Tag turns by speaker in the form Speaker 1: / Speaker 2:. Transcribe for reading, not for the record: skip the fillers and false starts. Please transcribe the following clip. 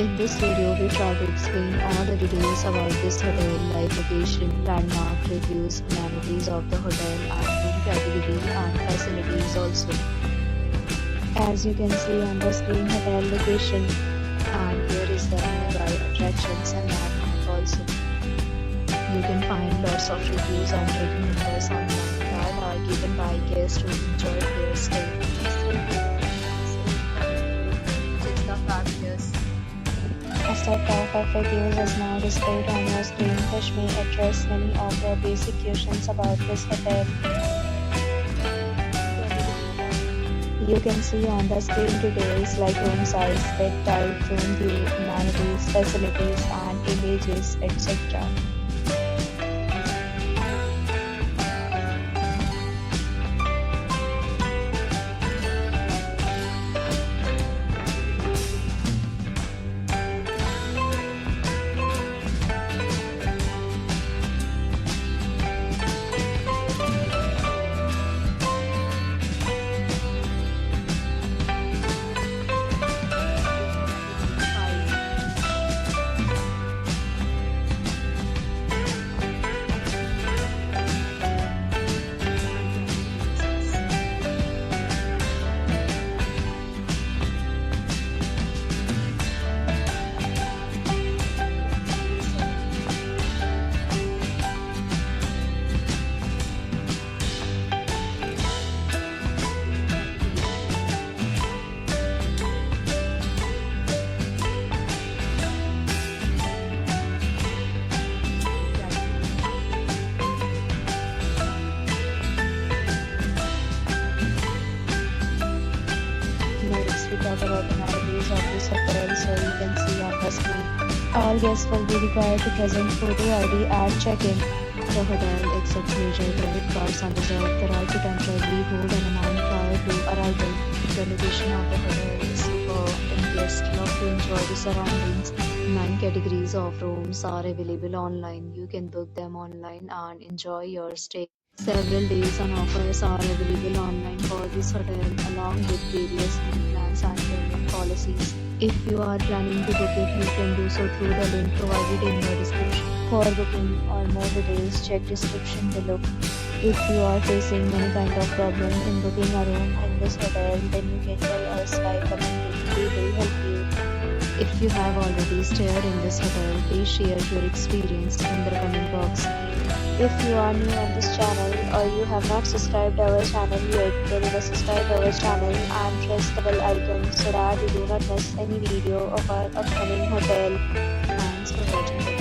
Speaker 1: In this video, we try to explain all the details about this hotel, like location, landmark, reviews, amenities of the hotel, and room category and facilities also. As you can see on the screen, hotel location, and here is the nearby attractions and landmark also. You can find lots of reviews and rating numbers online that are given by guests who enjoy their stay. A set of reviews is now displayed on your screen, which may address many of your basic questions about this hotel. You can see on the screen details like room size, bed type, room view, amenities, facilities, and images, etc. We talk about the amenities of this hotel, so you can see on the screen. All guests will be required to present photo ID at check-in. The hotel accepts major credit cards and reserves the right to temporarily hold an amount prior to arrival. The location of the hotel is superb and guests love to enjoy the surroundings. 9 categories of rooms are available online. You can book them online and enjoy your stay. Several days and offers are available online for this hotel, along with various meal plans and payment policies. If you are planning to book it, you can do so through the link provided in the description. For booking or more details, check description below. If you are facing any kind of problem in booking a room in this hotel, then you can tell us by commenting. We will help you. If you have already stayed in this hotel, please share your experience in the comment box. If you are new on this channel or you have not subscribed our channel yet, then subscribe our channel and press the bell icon so that you do not miss any video of our upcoming hotel. Thanks for watching.